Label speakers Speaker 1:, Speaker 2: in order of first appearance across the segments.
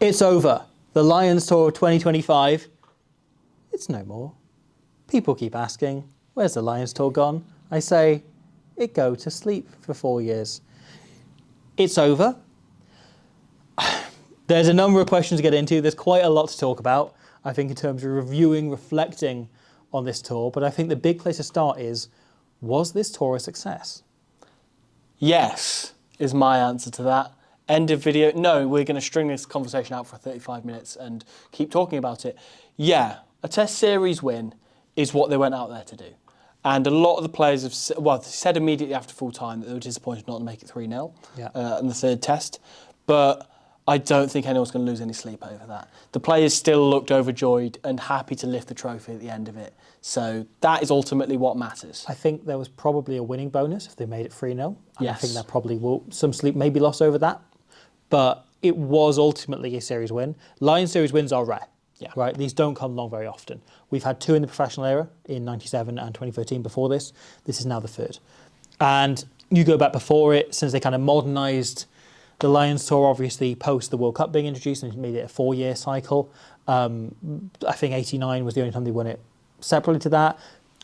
Speaker 1: It's over. The Lions Tour of 2025, it's no more. People keep asking, where's the Lions Tour gone? I say, it go to sleep for 4 years. It's over. There's a number of questions to get into. There's quite a lot to talk about, I think, in terms of reviewing, reflecting on this tour. But I think the big place to start is, was this tour a success?
Speaker 2: Yes, is my answer to that. End of video. No, we're going to string this conversation out for 35 minutes and keep talking about it. Yeah, a Test Series win is what they went out there to do. And a lot of the players have said immediately after full time that they were disappointed not to make it 3-0 in the third test. But I don't think anyone's going to lose any sleep over that. The players still looked overjoyed and happy to lift the trophy at the end of it. So that is ultimately what matters.
Speaker 1: I think there was probably a winning bonus if they made it 3-0. And
Speaker 2: yes.
Speaker 1: I think that probably some sleep may be lost over that. But it was ultimately a series win. Lions series wins are rare.
Speaker 2: Yeah.
Speaker 1: Right? These don't come along very often. We've had 2 in the professional era in 97 and 2013 before this. This is now the 3rd. And you go back before it, since they kind of modernised the Lions Tour, obviously, post the World Cup being introduced and made it a 4-year cycle. I think 89 was the only time they won it separately to that.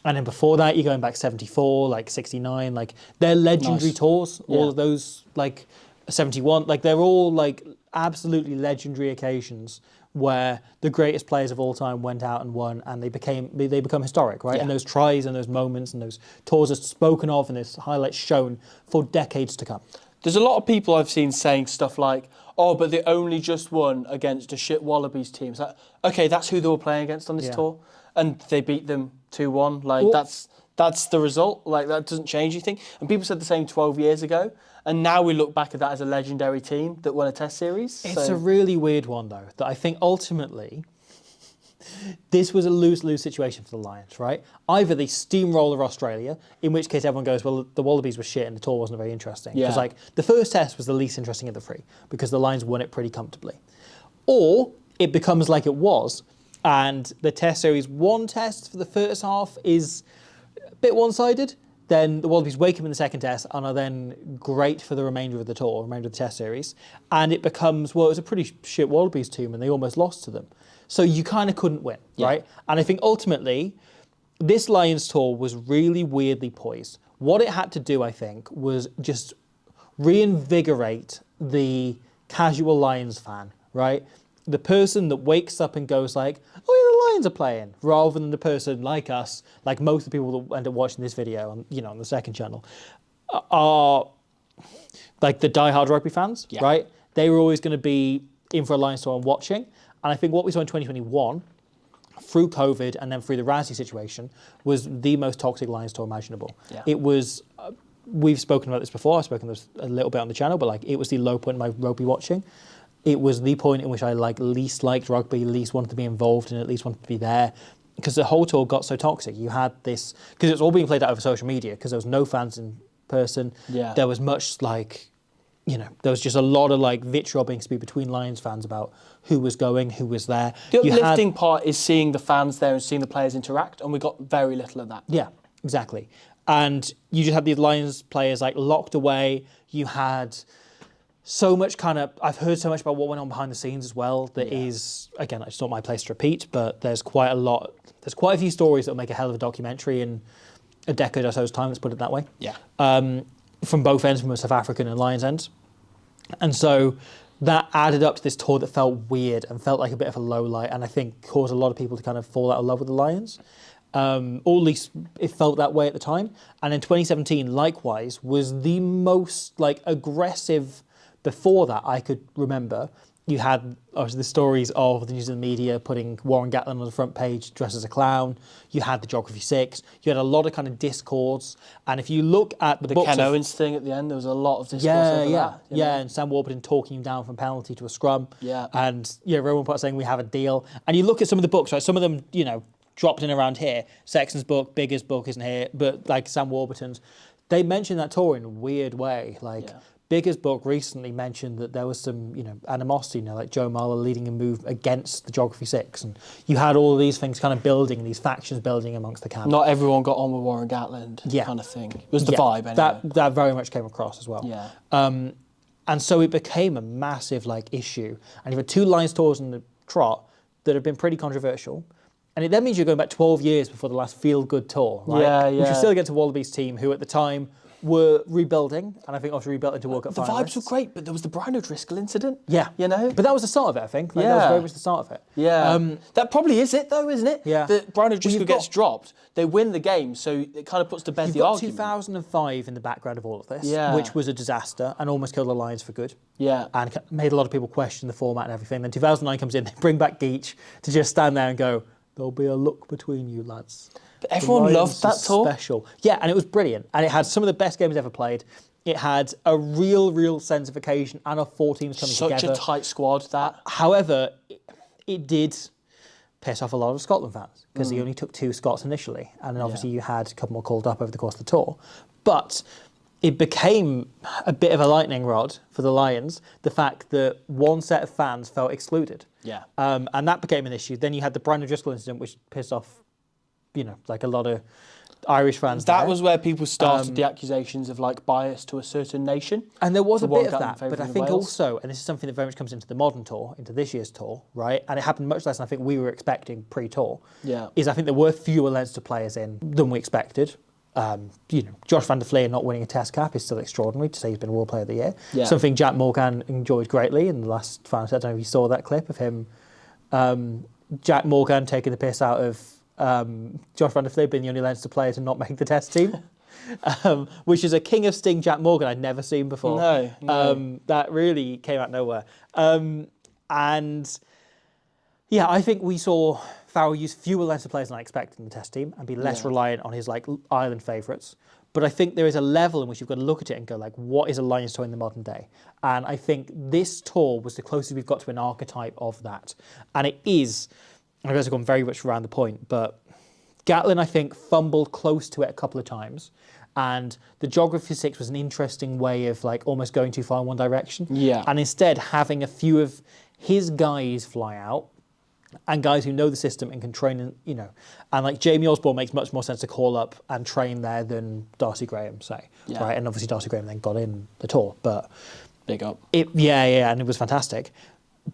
Speaker 1: And then before that, you're going back 74, like 69. Like, they're legendary tours, all of those, like 71. Like, they're all, like, absolutely legendary occasions where the greatest players of all time went out and won, and they become historic, right? Yeah. And those tries and those moments and those tours are spoken of and those highlights shown for decades to come.
Speaker 2: There's a lot of people I've seen saying stuff like, oh, but they only just won against a shit Wallabies team. It's like, okay, that's who they were playing against on this tour, and they beat them 2-1. Like, that's the result. Like, that doesn't change anything. And people said the same 12 years ago, and now we look back at that as a legendary team that won a Test Series.
Speaker 1: It's a really weird one, though, that I think ultimately this was a lose-lose situation for the Lions, right? Either they steamroller Australia, in which case everyone goes, well, the Wallabies were shit and the tour wasn't very interesting. Because, like, the first test was the least interesting of the 3 because the Lions won it pretty comfortably. Or it becomes like it was, and the Test Series 1 test for the first half is a bit one-sided. Then the Wallabies wake up in the second test and are then great for the remainder of the tour, remainder of the Test Series. And it becomes, well, it was a pretty shit Wallabies team and they almost lost to them. So you kind of couldn't win, right? And I think ultimately, this Lions tour was really weirdly poised. What it had to do, I think, was just reinvigorate the casual Lions fan, right? The person that wakes up and goes like, oh yeah, the Lions are playing, rather than the person like us, like most of the people that end up watching this video on, on the second channel, are like the diehard rugby fans, right? They were always going to be in for a Lions tour and watching. And I think what we saw in 2021, through COVID and then through the Razzie situation, was the most toxic Lions tour imaginable. Yeah. It was, we've spoken about this before, I've spoken about this a little bit on the channel, but like it was the low point in my rugby watching. It was the point in which I least liked rugby, least wanted to be involved and at least wanted to be there. Because the whole tour got so toxic. You had this, because it's all being played out over social media, because there was no fans in person. Yeah. There was much there was just a lot of vitriol being spewed between Lions fans about who was going, who was there.
Speaker 2: The uplifting part is seeing the fans there and seeing the players interact, and we got very little of that.
Speaker 1: Yeah, exactly. And you just had these Lions players locked away. You had so much I've heard so much about what went on behind the scenes as well. That is, again, it's not my place to repeat, but there's quite a few stories that will make a hell of a documentary in a decade or so's time, let's put it that way.
Speaker 2: Yeah.
Speaker 1: From both ends, from a South African and Lions end. And so that added up to this tour that felt weird and felt like a bit of a low light, and I think caused a lot of people to kind of fall out of love with the Lions. Or at least it felt that way at the time. And in 2017, likewise, was the most aggressive before that I could remember. You had the stories of the New Zealand media putting Warren Gatland on the front page dressed as a clown. You had the Geography 6. You had a lot of kind of discords. And if you look at the
Speaker 2: Ken Owens thing at the end, there was a lot of discourse over that.
Speaker 1: And Sam Warburton talking him down from penalty to a scrum.
Speaker 2: Yeah.
Speaker 1: And Rowan Potts saying we have a deal. And you look at some of the books, right? Some of them, dropped in around here. Sexton's book, Bigger's book isn't here, but Sam Warburton's. They mentioned that tour in a weird way. Bigger's book recently mentioned that there was some, animosity, like Joe Marler leading a move against the Geography 6. And you had all of these things kind of building, these factions building amongst the camp.
Speaker 2: Not everyone got on with Warren Gatland kind of thing. It was the vibe anyway.
Speaker 1: That very much came across as well.
Speaker 2: Yeah.
Speaker 1: And so it became a massive issue. And you've had 2 Lions tours in the trot that have been pretty controversial. And it then means you're going back 12 years before the last feel-good tour, right?
Speaker 2: Yeah,
Speaker 1: Which was still against a Wallabies team who at the time were rebuilding, and I think obviously rebuilt into World Cup
Speaker 2: The
Speaker 1: finalists.
Speaker 2: vibes were great, but there was the Brian O'Driscoll incident.
Speaker 1: Yeah.
Speaker 2: You know?
Speaker 1: But that was the start of it, I think. That was very much the start of it.
Speaker 2: Yeah. That probably is it, though, isn't it?
Speaker 1: Yeah.
Speaker 2: That Brian O'Driscoll
Speaker 1: you've
Speaker 2: gets dropped, they win the game, so it kind of puts to bed
Speaker 1: You've
Speaker 2: the
Speaker 1: got
Speaker 2: argument.
Speaker 1: 2005 in the background of all of this,
Speaker 2: Yeah.
Speaker 1: which was a disaster and almost killed the Lions for good.
Speaker 2: Yeah.
Speaker 1: And made a lot of people question the format and everything. Then 2009 comes in, they bring back Geach to just stand there and go, there'll be a look between you lads.
Speaker 2: But everyone loved that tour.
Speaker 1: Special. Yeah, and it was brilliant. And it had some of the best games ever played. It had a real sense of occasion and of 4 teams coming together.
Speaker 2: Such a tight squad, that.
Speaker 1: However, it did piss off a lot of Scotland fans because he only took 2 Scots initially. And then obviously you had a couple more called up over the course of the tour. But it became a bit of a lightning rod for the Lions, the fact that one set of fans felt excluded.
Speaker 2: Yeah.
Speaker 1: And that became an issue. Then you had the Brian O'Driscoll incident, which pissed off, a lot of Irish fans.
Speaker 2: That was where people started the accusations of bias to a certain nation.
Speaker 1: And there was a
Speaker 2: one
Speaker 1: bit of
Speaker 2: captain
Speaker 1: that, but I
Speaker 2: favouring
Speaker 1: think
Speaker 2: Wales.
Speaker 1: also, and this is something that very much comes into the modern tour, into this year's tour, right? And it happened much less than I think we were expecting pre-tour.
Speaker 2: Yeah.
Speaker 1: Is I think there were fewer Leinster players in than we expected. Josh van der Fleer not winning a Test cap is still extraordinary to say he's been World Player of the Year.
Speaker 2: Yeah.
Speaker 1: Something Jack Morgan enjoyed greatly in the last final. I don't know if you saw that clip of him, Jack Morgan taking the piss out of Josh van der Fleer being the only Leinster player to not make the Test team. Which is a King of Sting Jack Morgan I'd never seen before.
Speaker 2: No.
Speaker 1: That really came out of nowhere. And yeah, I think we saw Farrell use fewer Leinster players than I expected in the Test team and be less reliant on his Ireland favourites. But I think there is a level in which you've got to look at it and go what is a Lions tour in the modern day? And I think this tour was the closest we've got to an archetype of that. And it is, I guess I've gone very much around the point, but Gatlin, I think, fumbled close to it a couple of times. And the Geography 6 was an interesting way of almost going too far in one direction.
Speaker 2: Yeah.
Speaker 1: And instead having a few of his guys fly out and guys who know the system and can train, and Jamie Osborne makes much more sense to call up and train there than Darcy Graham, say.
Speaker 2: Yeah.
Speaker 1: Right. And obviously Darcy Graham then got in the tour, but
Speaker 2: Big up.
Speaker 1: and it was fantastic.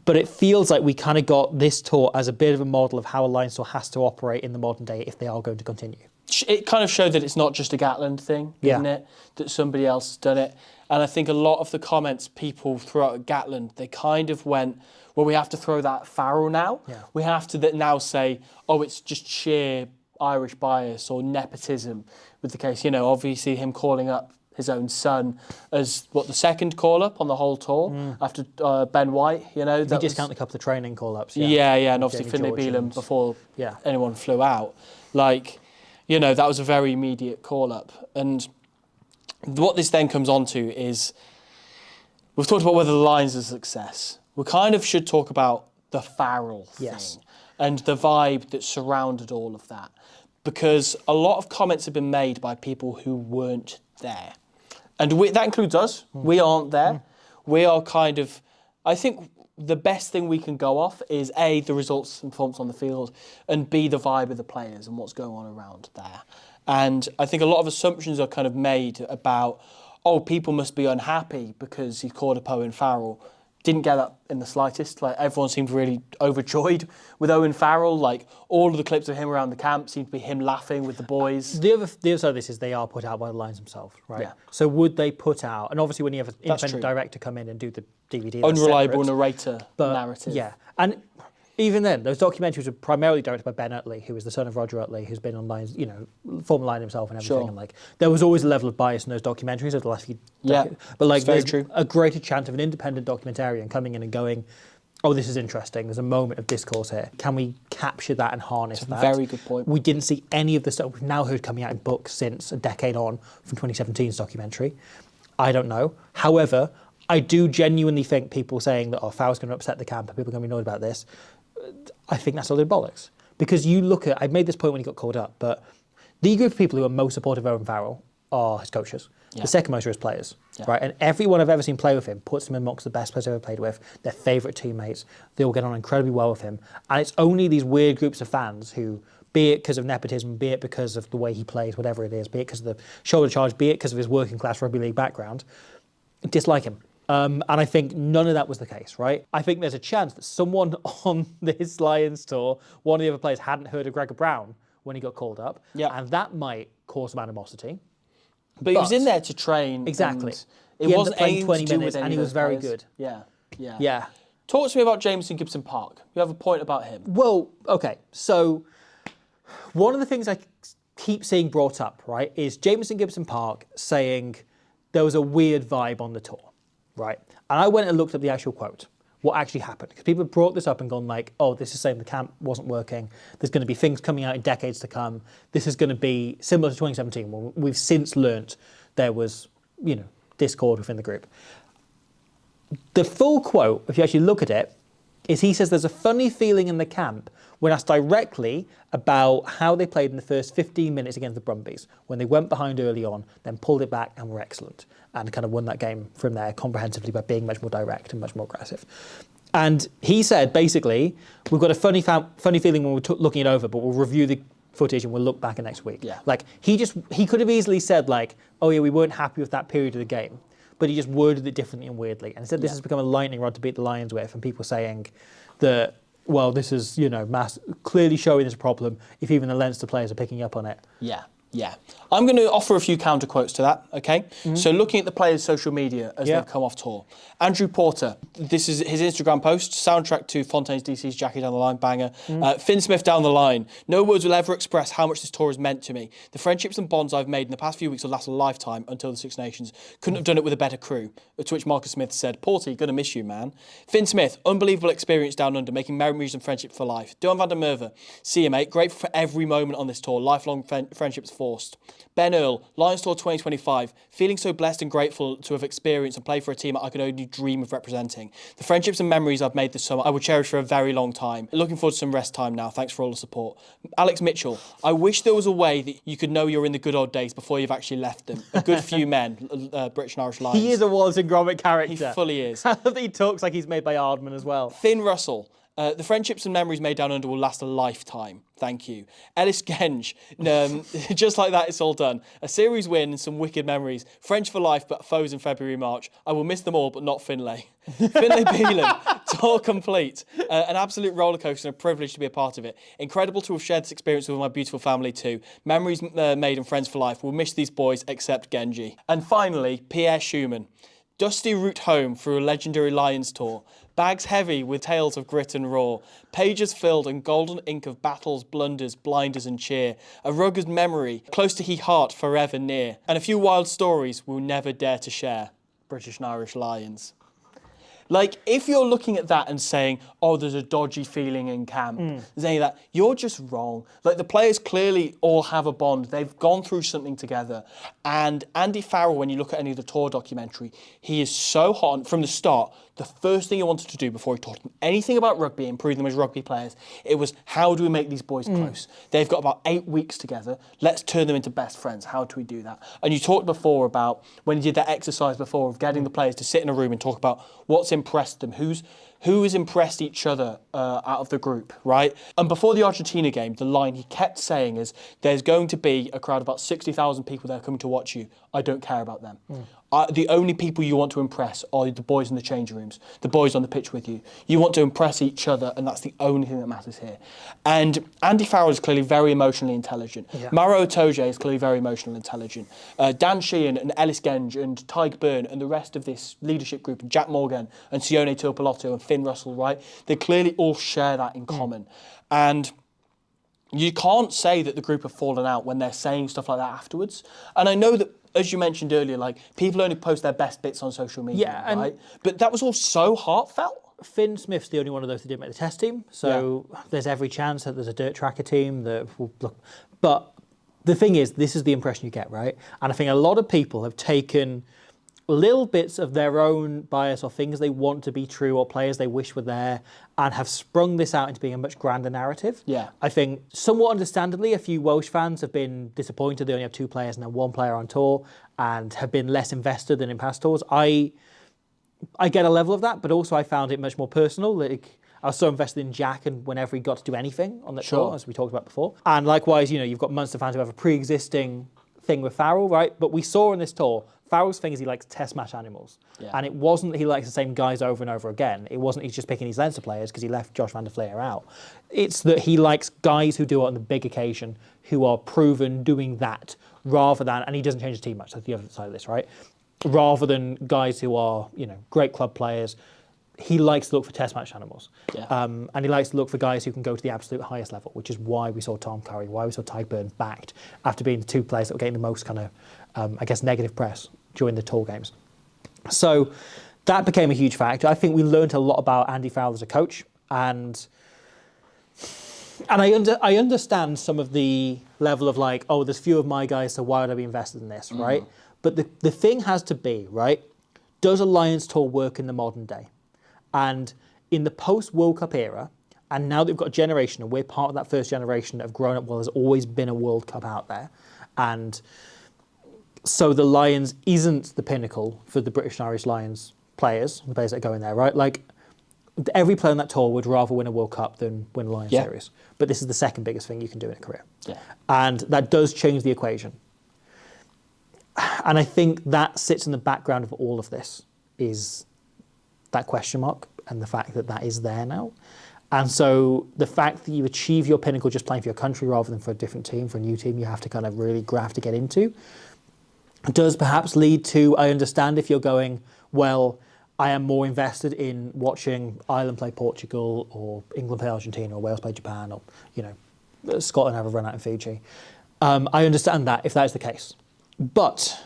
Speaker 1: But it feels like we kind of got this tour as a bit of a model of how a Lions tour has to operate in the modern day if they are going to continue.
Speaker 2: It kind of showed that it's not just a Gatland thing, didn't it? That somebody else has done it. And I think a lot of the comments people threw out at Gatland, they kind of went, well, we have to throw that Farrell now.
Speaker 1: Yeah.
Speaker 2: We have to now say, oh, it's just sheer Irish bias or nepotism with the case. Obviously him calling up his own son as the second call-up on the whole tour after Ben White,
Speaker 1: You discount a couple of training call-ups.
Speaker 2: Yeah, and obviously
Speaker 1: Jamie
Speaker 2: Finlay
Speaker 1: George
Speaker 2: Bealham
Speaker 1: and-
Speaker 2: before
Speaker 1: Yeah.
Speaker 2: anyone flew out. That was a very immediate call-up. And what this then comes on to is, we've talked about whether the Lions are a success. We kind of should talk about the Farrell thing
Speaker 1: Yes.
Speaker 2: and the vibe that surrounded all of that. Because a lot of comments have been made by people who weren't there. And that includes us. We aren't there. We are kind of, I think the best thing we can go off is A, the results and performance on the field, and B, the vibe of the players and what's going on around there. And I think a lot of assumptions are kind of made about, people must be unhappy because he called up Owen Farrell. Didn't get that in the slightest. Everyone seemed really overjoyed with Owen Farrell. All of the clips of him around the camp seemed to be him laughing with the boys.
Speaker 1: The other side of this is they are put out by the Lions themselves, right?
Speaker 2: Yeah.
Speaker 1: So would they put out, and obviously when you have an
Speaker 2: That's
Speaker 1: independent
Speaker 2: true.
Speaker 1: director come in and do the DVD, that's
Speaker 2: Unreliable
Speaker 1: separate.
Speaker 2: narrator narrative.
Speaker 1: Yeah, and even then, those documentaries were primarily directed by Ben Utley, who was the son of Roger Utley, who's been on Lions, former Lion himself and everything.
Speaker 2: Sure.
Speaker 1: And there was always a level of bias in those documentaries over the last few decades. But
Speaker 2: it's very
Speaker 1: there's
Speaker 2: true.
Speaker 1: a greater chance of an independent documentarian coming in and going, oh, this is interesting. There's a moment of discourse here. Can we capture that and harness that?
Speaker 2: Very good point.
Speaker 1: We didn't see any of the stuff we've now heard coming out in books since a decade on from 2017's documentary. I don't know. However, I do genuinely think people saying that, Farrell's going to upset the camp and people are going to be annoyed about this, I think that's a little bollocks. Because you look at, I made this point when he got called up, but the group of people who are most supportive of Owen Farrell are his coaches.
Speaker 2: Yeah.
Speaker 1: The second most are his players,
Speaker 2: Yeah.
Speaker 1: right? And everyone I've ever seen play with him puts him amongst the best players I've ever played with, their favourite teammates. They all get on incredibly well with him. And it's only these weird groups of fans who, be it because of nepotism, be it because of the way he plays, whatever it is, be it because of the shoulder charge, be it because of his working class rugby league background, dislike him. And I think none of that was the case, right? I think there's a chance that someone on this Lions tour, one of the other players, hadn't heard of Gregor Brown when he got called up, and that might cause some animosity.
Speaker 2: But he was in there to train.
Speaker 1: Exactly.
Speaker 2: It wasn't anything
Speaker 1: 20
Speaker 2: to do
Speaker 1: minutes,
Speaker 2: with any
Speaker 1: and he
Speaker 2: of
Speaker 1: was
Speaker 2: those
Speaker 1: very
Speaker 2: players.
Speaker 1: good.
Speaker 2: Yeah. Talk to me about Jameson Gibson Park. You have a point about him.
Speaker 1: Well, okay. So one of the things I keep seeing brought up, right, is Jameson Gibson Park saying there was a weird vibe on the tour, right? And I went and looked up the actual quote, what actually happened. Because people have brought this up and gone like, oh, this is saying the camp wasn't working. There's going to be things coming out in decades to come. This is going to be similar to 2017, when we've since learnt there was, discord within the group. The full quote, if you actually look at it, is he says there's a funny feeling in the camp when asked directly about how they played in the first 15 minutes against the Brumbies, when they went behind early on, then pulled it back and were excellent, and kind of won that game from there comprehensively by being much more direct and much more aggressive. And he said, basically, we've got a funny feeling when we're looking it over, but we'll review the footage and we'll look back at next week.
Speaker 2: Yeah.
Speaker 1: Like, he could have easily said, like, oh yeah, we weren't happy with that period of the game, but he just worded it differently and weirdly. And instead, this has become a lightning rod to beat the Lions with, and people saying that, well, this is, clearly showing there's a problem if even the Leinster players are picking up on it.
Speaker 2: Yeah. I'm going to offer a few counter quotes to that, okay? Mm-hmm. So looking at the players' social media as they've come off tour. Andrew Porter, this is his Instagram post, soundtrack to Fontaine's DC's Jackie Down the Line banger. Finn Smith down the line. No words will ever express how much this tour has meant to me. The friendships and bonds I've made in the past few weeks will last a lifetime until the Six Nations. Couldn't have done it with a better crew. To which Marcus Smith said, Porter, gonna miss you, man. Finn Smith, unbelievable experience down under, making memories and friendship for life. Dylan van der Merwe, see you, mate. Grateful for every moment on this tour. Lifelong friendships forced. Ben Earl, Lions Tour 2025, feeling so blessed and grateful to have experienced and played for a team I could only dream of representing. The friendships and memories I've made this summer I will cherish for a very long time. Looking forward to some rest time now. Thanks for all the support. Alex Mitchell, I wish there was a way that you could know you're in the good old days before you've actually left them. A good few men, British and Irish Lions.
Speaker 1: He is a Wallace and Gromit character.
Speaker 2: He fully is.
Speaker 1: He talks like he's made by Ardman as well.
Speaker 2: Finn Russell. The friendships and memories made down under will last a lifetime. Thank you. Ellis Genge. Just like that, it's all done. A series win and some wicked memories. French for life, but foes in February, March. I will miss them all, but not Finlay. Finlay Beelan. Tour complete. An absolute rollercoaster and a privilege to be a part of it. Incredible to have shared this experience with my beautiful family too. Memories made and friends for life. We'll miss these boys, except Genji. And finally, Pierre Schumann. Dusty route home through a legendary Lions tour. Bags heavy with tales of grit and roar. Pages filled and golden ink of battles, blunders, blinders and cheer. A rugged memory, close to he heart, forever near. And a few wild stories we'll never dare to share. British and Irish Lions. Like, if you're looking at that and saying, oh, there's a dodgy feeling in camp, there's any of that, you're just wrong. Like, the players clearly all have a bond. They've gone through something together. And Andy Farrell, when you look at any of the tour documentary, he is so hot from the start. The first thing he wanted to do before he taught them anything about rugby and prove them as rugby players, it was, how do we make these boys close? They've got about 8 weeks together. Let's turn them into best friends. How do we do that? And you talked before about when you did that exercise before of getting the players to sit in a room and talk about what's impressed them, who has impressed each other out of the group, right? And before the Argentina game, the line he kept saying is, there's going to be a crowd of about 60,000 people there coming to watch you. I don't care about them. The only people you want to impress are the boys in the changing rooms, the boys on the pitch with you. You want to impress each other, and that's the only thing that matters here. And Andy Farrell is clearly very emotionally intelligent. Yeah. Maro Itoje is clearly very emotionally intelligent. Dan Sheehan and Ellis Genge and Tyke Byrne and the rest of this leadership group, and Jack Morgan and Sione Tuipulotu and Finn Russell, right? They clearly all share that in common. And you can't say that the group have fallen out when they're saying stuff like that afterwards. And I know that, as you mentioned earlier, like, people only post their best bits on social media, right? But that was all so heartfelt.
Speaker 1: Finn Smith's the only one of those that didn't make the test team, so there's every chance that there's a dirt tracker team that will look. But the thing is, this is the impression you get, right? And I think a lot of people have taken little bits of their own bias or things they want to be true or players they wish were there and have sprung this out into being a much grander narrative. Yeah. I think somewhat understandably a few Welsh fans have been disappointed they only have 2 players and then 1 player on tour and have been less invested than in past tours. I get a level of that, but also I found it much more personal. Like, I was so invested in Jack and whenever he got to do anything on that tour, as we talked about before. And likewise, you've got Munster fans who have a pre-existing thing with Farrell, right? But we saw on this tour, Farrell's thing is he likes test match animals.
Speaker 2: Yeah.
Speaker 1: And it wasn't that he likes the same guys over and over again. It wasn't he's just picking these Leinster players because he left Josh van der Fleer out. It's that he likes guys who do it on the big occasion, who are proven doing that, rather than, and he doesn't change the team much, that's the other side of this, right? Rather than guys who are, great club players. He likes to look for test match animals.
Speaker 2: Yeah.
Speaker 1: And he likes to look for guys who can go to the absolute highest level, which is why we saw Tom Curry, why we saw Tyburn backed after being the two players that were getting the most kind of, negative press during the tour games. So that became a huge factor. I think we learned a lot about Andy Farrell as a coach, and I understand some of the level of like, oh, there's few of my guys, so why would I be invested in this, right? But the thing has to be, right, does a Lions tour work in the modern day? And in the post-World Cup era, and now that we've got a generation, and we're part of that first generation that have grown up, well, there's always been a World Cup out there. And so the Lions isn't the pinnacle for the British and Irish Lions players, the players that go in there, right? Like, every player on that tour would rather win a World Cup than win a Lions series. But this is the second biggest thing you can do in a career.
Speaker 2: Yeah.
Speaker 1: And that does change the equation. And I think that sits in the background of all of this, is that question mark and the fact that that is there now. And so the fact that you achieve your pinnacle just playing for your country rather than for a different team, for a new team you have to kind of really graft to get into, does perhaps lead to, I understand if you're going, well, I am more invested in watching Ireland play Portugal or England play Argentina or Wales play Japan or, Scotland have a run out in Fiji. I understand that if that is the case. But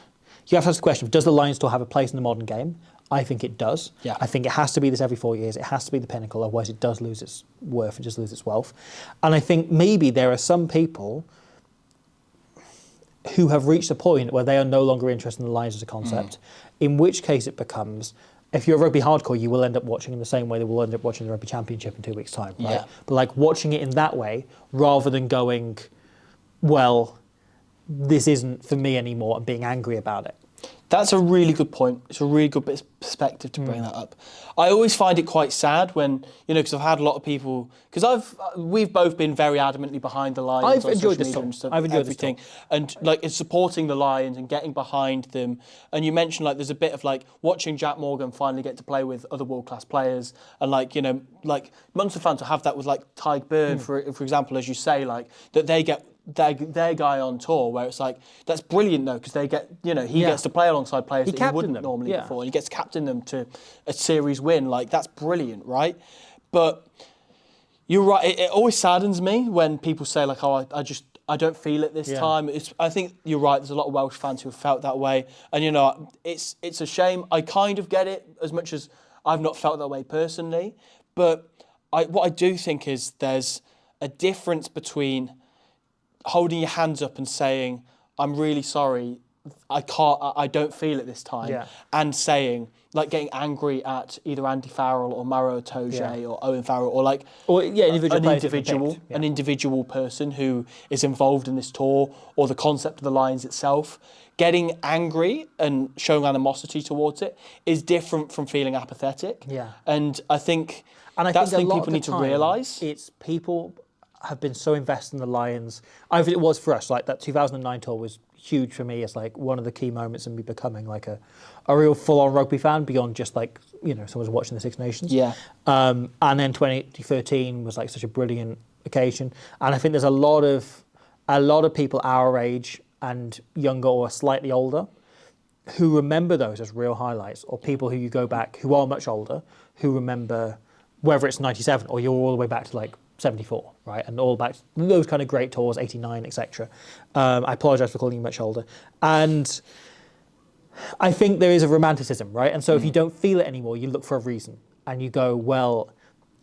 Speaker 1: you have to ask the question, does the Lions still have a place in the modern game? I think it does.
Speaker 2: Yeah.
Speaker 1: I think it has to be this every 4 years. It has to be the pinnacle, otherwise it does lose its worth and just lose its wealth. And I think maybe there are some people who have reached a point where they are no longer interested in the Lions as a concept, in which case it becomes, if you're a rugby hardcore, you will end up watching in the same way that we'll end up watching the Rugby Championship in 2 weeks' time, right?
Speaker 2: Yeah.
Speaker 1: But like watching it in that way, rather than going, well, this isn't for me anymore, and being angry about it.
Speaker 2: That's a really good point. It's a really good bit of perspective to bring that up. I always find it quite sad when, because I've had a lot of people, because we've both been very adamantly behind the Lions.
Speaker 1: I've enjoyed this talk.
Speaker 2: Stuff,
Speaker 1: I've enjoyed
Speaker 2: everything,
Speaker 1: this talk.
Speaker 2: and like it's supporting the Lions and getting behind them. And you mentioned like there's a bit of like watching Jack Morgan finally get to play with other world class players, and like like Munster fans will have that with like Tyburn, for example, as you say, like that they get their guy on tour, where it's like that's brilliant though, because they get he gets to play alongside players that he wouldn't normally before, and he gets to captain them to a series win. Like that's brilliant, right? But you're right. It always saddens me when people say like, "Oh, I don't feel it this time." I think you're right. There's a lot of Welsh fans who have felt that way, and it's a shame. I kind of get it as much as I've not felt that way personally, but what I do think is there's a difference between holding your hands up and saying, "I'm really sorry, I don't feel it this time," and saying, like, getting angry at either Andy Farrell or Maro Itoje or Owen Farrell or an individual person who is involved in this tour or the concept of the Lions itself. Getting angry and showing animosity towards it is different from feeling apathetic.
Speaker 1: Yeah.
Speaker 2: And I think that's the thing people need to realise.
Speaker 1: It's people have been so invested in the Lions. I think it was for us, like that 2009 tour was huge for me as like one of the key moments in me becoming like a real full-on rugby fan beyond just like, someone's watching the Six Nations.
Speaker 2: Yeah.
Speaker 1: And then 2013 was like such a brilliant occasion. And I think there's a lot of people our age and younger or slightly older who remember those as real highlights, or people who you go back who are much older who remember whether it's 97 or you're all the way back to like 74, right? And all back to those kind of great tours, 89, etc. I apologise for calling you much older. And I think there is a romanticism, right? And so if you don't feel it anymore, you look for a reason. And you go, well,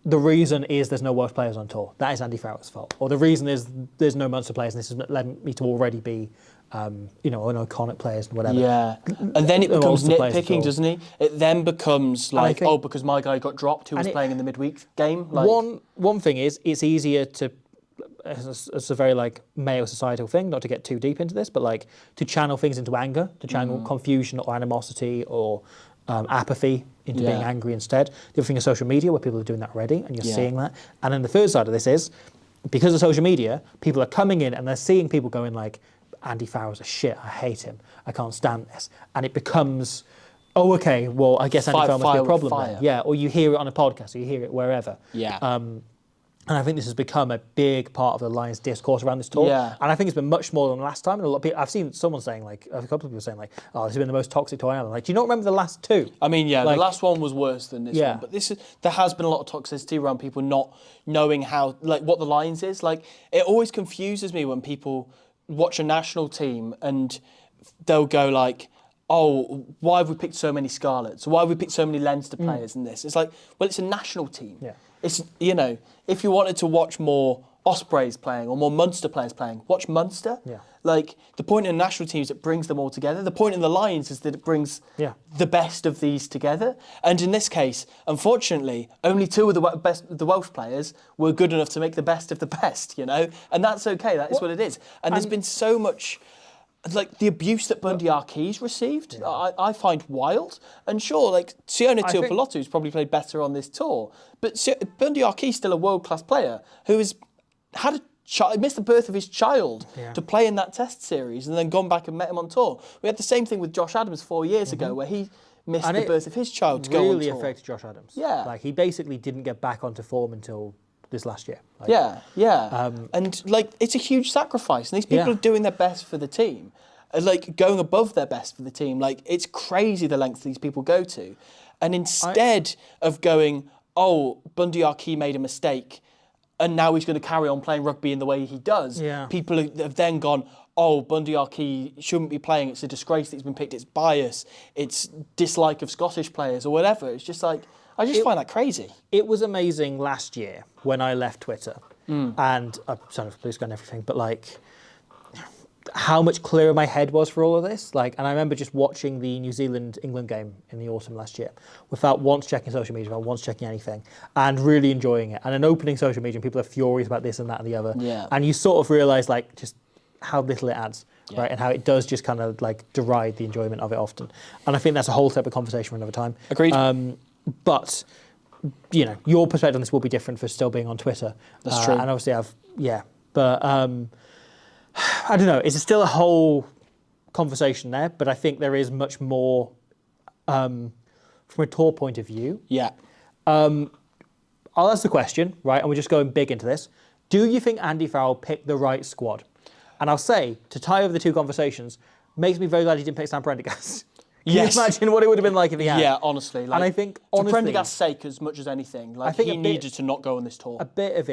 Speaker 1: the reason is there's no Welsh players on tour. That is Andy Farrell's fault. Or the reason is there's no Munster players and this has led me to already be, an iconic players and whatever.
Speaker 2: Yeah. And then it becomes nitpicking, doesn't it? It then becomes like, because my guy got dropped who was playing in the midweek game. Like,
Speaker 1: one thing is, it's easier to, it's a very like male societal thing, not to get too deep into this, but like to channel things into anger, to channel confusion or animosity or apathy into being angry instead. The other thing is social media, where people are doing that already, and you're seeing that. And then the third side of this is, because of social media, people are coming in and they're seeing people going like, Andy Farrell's a shit, I hate him, I can't stand this. And it becomes, oh, okay, well, I guess Andy Farrell must be a problem then. Yeah, or you hear it on a podcast, or you hear it wherever.
Speaker 2: Yeah.
Speaker 1: And I think this has become a big part of the Lions' discourse around this tour.
Speaker 2: Yeah.
Speaker 1: And I think it's been much more than last time. And a lot of people, I've seen someone saying, like, a couple of people saying, like, oh, this has been the most toxic tour ever. Like, do you not remember the last two?
Speaker 2: I mean, yeah,
Speaker 1: like,
Speaker 2: the last one was worse than this one. But there has been a lot of toxicity around people not knowing how, like, what the Lions is. Like, it always confuses me when people watch a national team and they'll go like, oh, why have we picked so many Scarlets? Why have we picked so many Leinster players in this? It's like, well, it's a national team.
Speaker 1: Yeah.
Speaker 2: It's, you know, if you wanted to watch more Ospreys playing or more Munster players playing, watch Munster.
Speaker 1: Yeah.
Speaker 2: Like, the point in the national team is it brings them all together. The point in the Lions is that it brings the best of these together. And in this case, unfortunately, only two of the Welsh players were good enough to make the best of the best, you know? And that's okay, that is what it is. And there's been so much... Like, the abuse that Bundy Arkee's received, I find wild. And sure, like, Siona Tuipulotu's probably played better on this tour. But Bundy Arkee's still a world-class player who has had missed the birth of his child to play in that test series and then gone back and met him on tour. We had the same thing with Josh Adams 4 years ago where he missed the birth of his child to go on tour.
Speaker 1: Really affected Josh Adams.
Speaker 2: Yeah.
Speaker 1: Like, he basically didn't get back onto form until this last year. Like,
Speaker 2: and like, it's a huge sacrifice, and these people are doing their best for the team, like going above their best for the team. Like, it's crazy the lengths these people go to, and instead of going, oh, Bundy Arkee made a mistake, and now he's going to carry on playing rugby in the way he does. People have then gone, oh, Bundy Arkee shouldn't be playing. It's a disgrace that he's been picked. It's bias. It's dislike of Scottish players or whatever. It's just like, I just find that crazy.
Speaker 1: It was amazing last year when I left Twitter, and I'm sort of blue sky and everything, but like how much clearer my head was for all of this. Like, and I remember just watching the New Zealand-England game in the autumn last year without once checking social media, without once checking anything, and really enjoying it. And then opening social media and people are furious about this and that and the other.
Speaker 2: Yeah.
Speaker 1: And you sort of realise like just how little it adds. Right, and how it does just kind of like deride the enjoyment of it often. And I think that's a whole separate conversation for another time.
Speaker 2: Agreed.
Speaker 1: But, you know, your perspective on this will be different for still being on Twitter.
Speaker 2: That's true.
Speaker 1: And obviously but I don't know, it's still a whole conversation there, but I think there is much more from a tour point of view.
Speaker 2: Yeah.
Speaker 1: I'll ask the question, right, and we're just going big into this. Do you think Andy Farrell picked the right squad? And I'll say, to tie over the two conversations, makes me very glad he didn't pick Sam Prendergast. Can you imagine what it would have been like if he had?
Speaker 2: Yeah, honestly. Like,
Speaker 1: and I think,
Speaker 2: for
Speaker 1: honestly,
Speaker 2: Prendergast's sake as much as anything, like,
Speaker 1: I think
Speaker 2: he needed to not go on this tour.
Speaker 1: A bit of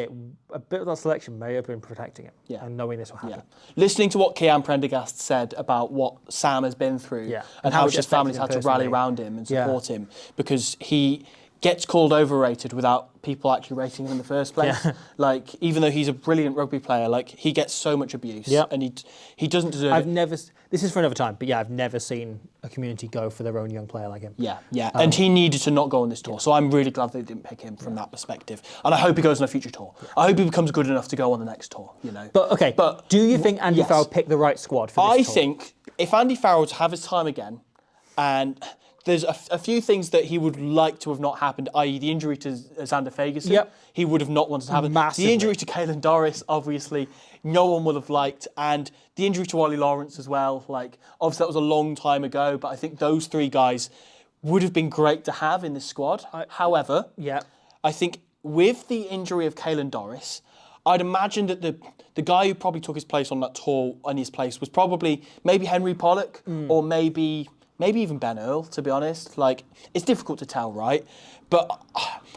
Speaker 1: that selection may have been protecting him and knowing this will happen.
Speaker 2: Yeah. Listening to what Kian Prendergast said about what Sam has been through and how much his family's had to rally around him and support him, because he gets called overrated without people actually rating him in the first place. Like, even though he's a brilliant rugby player, like, he gets so much abuse and he doesn't deserve it.
Speaker 1: This is for another time, but yeah, I've never seen a community go for their own young player like him.
Speaker 2: And he needed to not go on this tour, so I'm really glad they didn't pick him from that perspective. And I hope he goes on a future tour. I hope he becomes good enough to go on the next tour, you know.
Speaker 1: But do you think Andy Farrell picked the right squad for this tour?
Speaker 2: I think if Andy Farrell to have his time again, and there's a few things that he would like to have not happened, i.e. the injury to Xander Fagerson, he would have not wanted to happen.
Speaker 1: Massively.
Speaker 2: The injury to Caelan Doris, obviously, no one would have liked, and the injury to Ollie Lawrence as well. Like, obviously that was a long time ago, but I think those three guys would have been great to have in this squad. However, I think with the injury of Caelan Doris, I'd imagine that the guy who probably took his place on that tour in his place was probably maybe Henry Pollock or maybe even Ben Earl, to be honest. Like, it's difficult to tell, right? But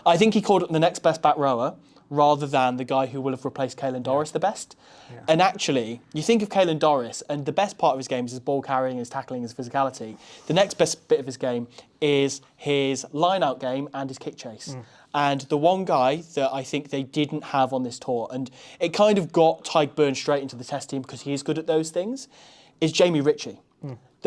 Speaker 2: I think he called up the next best back rower rather than the guy who will have replaced Caelan Doris the best. And actually, you think of Caelan Doris, and the best part of his game is his ball carrying, his tackling, his physicality. The next best bit of his game is his line-out game and his kick chase. And the one guy that I think they didn't have on this tour, and it kind of got Tyke Burns straight into the test team because he is good at those things, is Jamie Ritchie.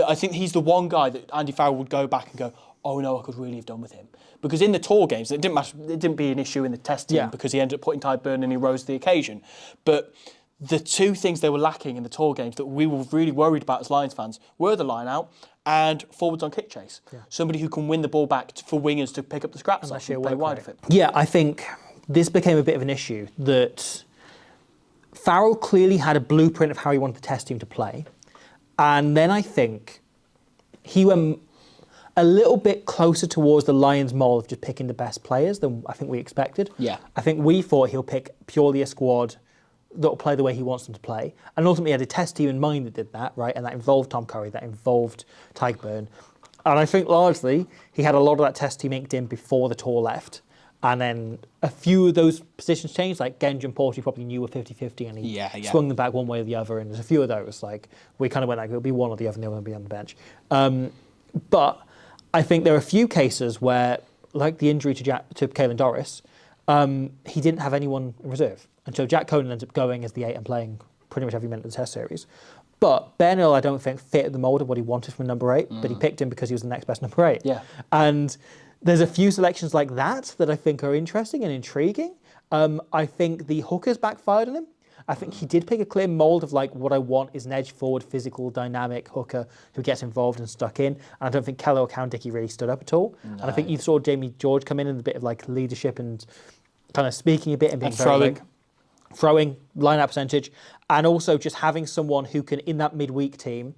Speaker 2: I think he's the one guy that Andy Farrell would go back and go, oh no, I could really have done with him. Because in the tour games, it didn't matter, it didn't be an issue in the test team because he ended up putting Tyburn and he rose to the occasion. But the two things they were lacking in the tour games that we were really worried about as Lions fans were the line out and forwards on kick chase. Somebody who can win the ball back for wingers to pick up the scraps off and play wide of it.
Speaker 1: Yeah, I think this became a bit of an issue that Farrell clearly had a blueprint of how he wanted the test team to play. And then I think he went a little bit closer towards the Lions mold of just picking the best players than I think we expected.
Speaker 2: Yeah.
Speaker 1: I think we thought he'll pick purely a squad that will play the way he wants them to play. And ultimately he had a test team in mind that did that, right? And that involved Tom Curry, that involved Tyburn. And I think largely he had a lot of that test team inked in before the tour left. And then a few of those positions changed, like Genj and Porter, he probably knew were 50-50 and he swung them back one way or the other. And there's a few of those, like we kind of went like, it'll be one or the other and the other will be on the bench. But I think there are a few cases where, like the injury to Caelan Doris, he didn't have anyone in reserve. And so Jack Conan ends up going as the 8 and playing pretty much every minute of the test series. But Ben Earl, I don't think, fit the mould of what he wanted from number 8, but he picked him because he was the next best number 8.
Speaker 2: Yeah.
Speaker 1: And there's a few selections like that I think are interesting and intriguing. I think the hookers backfired on him. I think he did pick a clear mould of like what I want is an edge forward, physical, dynamic hooker who gets involved and stuck in. And I don't think Kello or Cowan Dickey really stood up at all. No. And I think you saw Jamie George come in a bit of like leadership and kind of speaking a bit and being throwing line-out percentage, and also just having someone who can, in that midweek team,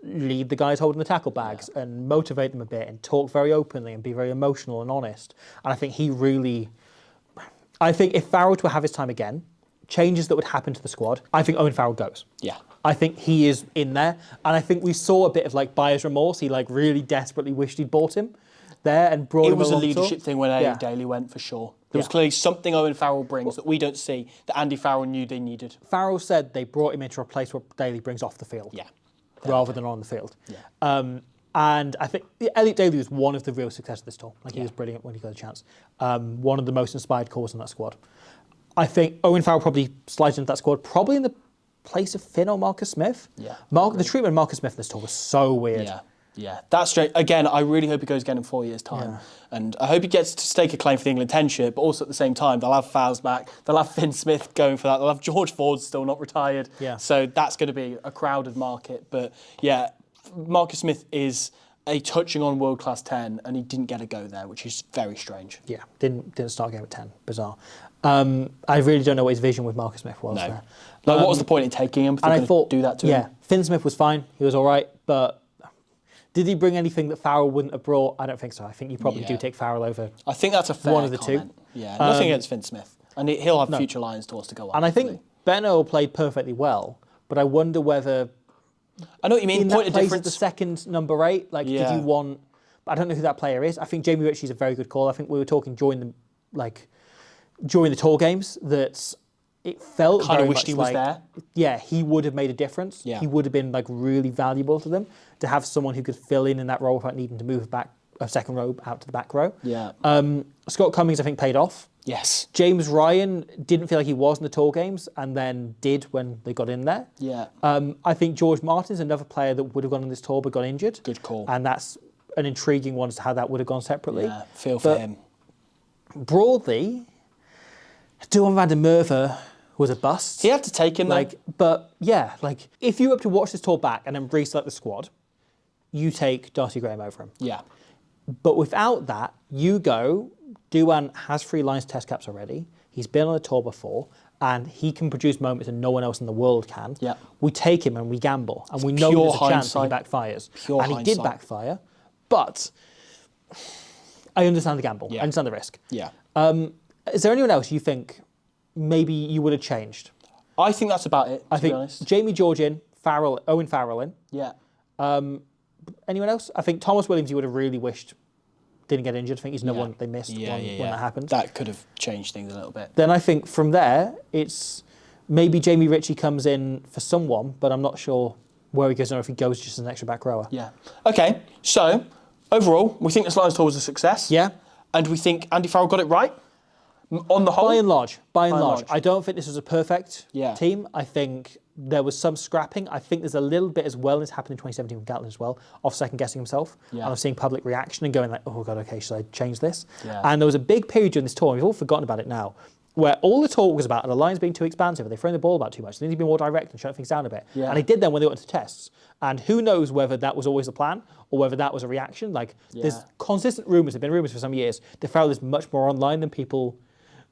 Speaker 1: lead the guys holding the tackle bags and motivate them a bit and talk very openly and be very emotional and honest. And I think I think if Farrell were to have his time again, changes that would happen to the squad, I think Owen Farrell goes.
Speaker 2: Yeah.
Speaker 1: I think he is in there. And I think we saw a bit of like buyer's remorse. He like really desperately wished he'd bought him there and brought him along.
Speaker 2: It was a leadership thing when Aidan Daly went, for sure. There was clearly something Owen Farrell brings that we don't see, that Andy Farrell knew they needed.
Speaker 1: Farrell said they brought him in to replace what Daly brings off the field.
Speaker 2: Yeah.
Speaker 1: Rather than on the field.
Speaker 2: Yeah.
Speaker 1: And I think Elliot Daly was one of the real success of this tour. Like he was brilliant when he got a chance. One of the most inspired calls in that squad. I think Owen Farrell probably slides into that squad, probably in the place of Finn or Marcus Smith.
Speaker 2: Yeah.
Speaker 1: The treatment of Marcus Smith this tour was so weird.
Speaker 2: Yeah. Yeah, that's straight. Again, I really hope he goes again in 4 years' time. Yeah. And I hope he gets to stake a claim for the England 10 shirt, but also at the same time, they'll have Fowles back, they'll have Finn Smith going for that, they'll have George Ford still not retired.
Speaker 1: Yeah.
Speaker 2: So that's going to be a crowded market. But yeah, Marcus Smith is a touching on world-class 10, and he didn't get a go there, which is very strange.
Speaker 1: Yeah, didn't start game at 10. Bizarre. I really don't know what his vision with Marcus Smith was there.
Speaker 2: Like, what was the point in taking him?
Speaker 1: And I thought,
Speaker 2: do that to him?
Speaker 1: Yeah, Finn Smith was fine. He was all right, but did he bring anything that Farrell wouldn't have brought? I don't think so. I think you probably do take Farrell over.
Speaker 2: I think that's a fair
Speaker 1: one of the
Speaker 2: comment.
Speaker 1: two.
Speaker 2: Yeah, nothing against Finn Smith. And he'll have future Lions tours to go on.
Speaker 1: And I think Ben Earl played perfectly well, but I wonder whether
Speaker 2: I know what you mean.
Speaker 1: in
Speaker 2: Point
Speaker 1: that
Speaker 2: of
Speaker 1: place
Speaker 2: difference.
Speaker 1: as the second number 8, like did you want... I don't know who that player is. I think Jamie Ritchie's a very good call. I think we were talking during the tour games that it felt
Speaker 2: kind
Speaker 1: very
Speaker 2: of wished
Speaker 1: much
Speaker 2: he was there.
Speaker 1: Yeah, he would have made a difference.
Speaker 2: Yeah.
Speaker 1: He would have been like really valuable to them to have someone who could fill in that role without needing to move back a second row out to the back row.
Speaker 2: Yeah.
Speaker 1: Scott Cummings, I think, paid off.
Speaker 2: Yes.
Speaker 1: James Ryan didn't feel like he was in the tour games and then did when they got in there.
Speaker 2: Yeah.
Speaker 1: I think George Martin's another player that would have gone on this tour but got injured.
Speaker 2: Good call.
Speaker 1: And that's an intriguing one as to how that would have gone separately.
Speaker 2: Yeah, feel for him.
Speaker 1: Broadly, Duan van der Merwe was a bust.
Speaker 2: He had to take him,
Speaker 1: but yeah, if you were to watch this tour back and then reselect the squad, you take Darcy Graham over him.
Speaker 2: Yeah.
Speaker 1: But without that, you go, Duan has 3 Lions test caps already. He's been on a tour before, and he can produce moments that no one else in the world can.
Speaker 2: Yeah.
Speaker 1: We take him and we gamble, and we know there's a chance that he backfires. And he did backfire, but I understand the gamble.
Speaker 2: Yeah.
Speaker 1: I understand the risk.
Speaker 2: Yeah.
Speaker 1: Is there anyone else you think maybe you would have changed?
Speaker 2: I think that's about it, to be honest.
Speaker 1: Jamie George in, Owen Farrell in.
Speaker 2: Yeah.
Speaker 1: Anyone else? I think Thomas Williams you would have really wished didn't get injured. I think he's no one they missed when that happened.
Speaker 2: That could have changed things a little bit.
Speaker 1: Then I think from there, it's maybe Jamie Ritchie comes in for someone, but I'm not sure where he goes or if he goes just as an extra back rower.
Speaker 2: Yeah. Okay, so overall, we think this Lions tour was a success.
Speaker 1: Yeah.
Speaker 2: And we think Andy Farrell got it right? On the whole?
Speaker 1: By and large. I don't think this was a perfect team. I think there was some scrapping. I think there's a little bit as well as happened in 2017 with Gatlin as well, of second guessing himself. Yeah. And of seeing public reaction and going like, oh God, okay, should I change this? Yeah. And there was a big period during this tour, and we've all forgotten about it now, where all the talk was about the Lions being too expansive, they're throwing the ball about too much, they need to be more direct and shut things down a bit. Yeah. And they did then when they went to tests. And who knows whether that was always the plan or whether that was a reaction. There's consistent rumours, there have been rumours for some years, that Farrell is much more online than people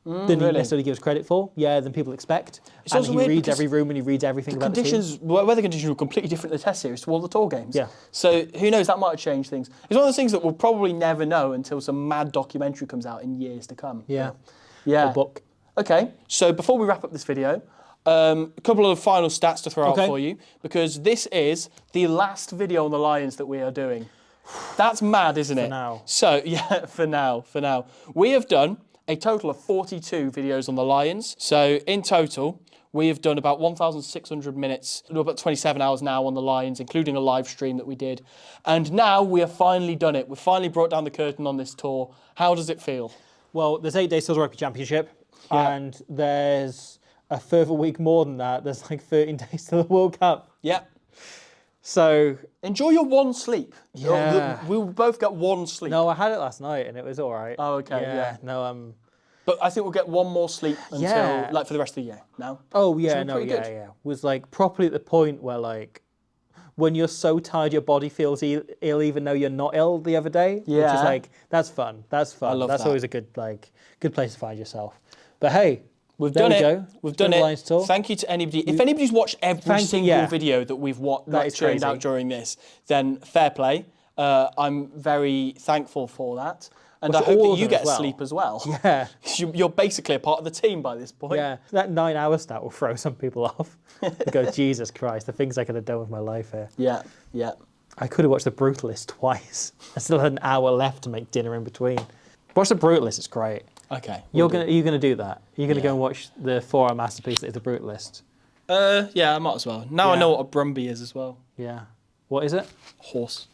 Speaker 1: than he
Speaker 2: really?
Speaker 1: necessarily gives credit for. Yeah, than people expect.
Speaker 2: It's
Speaker 1: And
Speaker 2: also
Speaker 1: he
Speaker 2: weird
Speaker 1: reads
Speaker 2: because
Speaker 1: every room and he reads everything about the team.
Speaker 2: Weather conditions were completely different in the Test series to all the tour games.
Speaker 1: Yeah.
Speaker 2: So who knows? That might have changed things. It's one of those things that we'll probably never know until some mad documentary comes out in years to come.
Speaker 1: Yeah.
Speaker 2: Yeah.
Speaker 1: Or book.
Speaker 2: Okay. So before we wrap up this video, a couple of final stats to throw out for you, because this is the last video on the Lions that we are doing. That's mad, isn't it?
Speaker 1: For now.
Speaker 2: So yeah, for now. We have done a total of 42 videos on the Lions. So in total, we have done about 1,600 minutes, about 27 hours now on the Lions, including a live stream that we did. And now we have finally done it. We've finally brought down the curtain on this tour. How does it feel?
Speaker 1: Well, there's 8 days till the Rugby Championship,
Speaker 2: Yeah.
Speaker 1: and there's a further week more than that. There's like 13 days till the World Cup.
Speaker 2: Yeah.
Speaker 1: So
Speaker 2: Enjoy your one sleep.
Speaker 1: Yeah.
Speaker 2: We'll both get one sleep.
Speaker 1: no, I had it last night and it was all right.
Speaker 2: Oh, okay, yeah.
Speaker 1: No,
Speaker 2: But I think we'll get one more sleep until,
Speaker 1: Yeah.
Speaker 2: like, for the rest of the year now.
Speaker 1: Oh yeah,
Speaker 2: So
Speaker 1: no,
Speaker 2: pretty
Speaker 1: yeah,
Speaker 2: good.
Speaker 1: yeah. Was like properly at the point where like when you're so tired your body feels ill even though you're not ill the other day. Which
Speaker 2: Yeah.
Speaker 1: is like that's fun. That's fun.
Speaker 2: love
Speaker 1: That's
Speaker 2: that.
Speaker 1: always a good place to find yourself. But hey,
Speaker 2: We've
Speaker 1: there
Speaker 2: done
Speaker 1: we
Speaker 2: it.
Speaker 1: go.
Speaker 2: We've
Speaker 1: Done
Speaker 2: done
Speaker 1: the Lions
Speaker 2: it.
Speaker 1: tour.
Speaker 2: Thank you to anybody. If anybody's watched every
Speaker 1: Thank you,
Speaker 2: single
Speaker 1: yeah.
Speaker 2: video that we've
Speaker 1: That is
Speaker 2: churned
Speaker 1: crazy.
Speaker 2: out during this, then fair play. I'm very thankful for that. And
Speaker 1: Well,
Speaker 2: I
Speaker 1: to
Speaker 2: hope
Speaker 1: all
Speaker 2: that
Speaker 1: of
Speaker 2: you
Speaker 1: them
Speaker 2: get
Speaker 1: as well.
Speaker 2: sleep as well.
Speaker 1: Yeah.
Speaker 2: You're basically a part of the team by this point.
Speaker 1: Yeah, that 9-hour stat will throw some people off. They go, Jesus Christ, the things I could have done with my life here.
Speaker 2: Yeah, yeah.
Speaker 1: I could have watched The Brutalist twice. I still had an hour left to make dinner in between. Watch The Brutalist, it's great.
Speaker 2: Okay.
Speaker 1: You're gonna do that. You're gonna
Speaker 2: Yeah.
Speaker 1: go and watch the 4-hour masterpiece that is The Brutalist.
Speaker 2: Yeah, I might as well. Now I
Speaker 1: Yeah.
Speaker 2: know what a Brumby is as well.
Speaker 1: Yeah. What is it?
Speaker 2: Horse.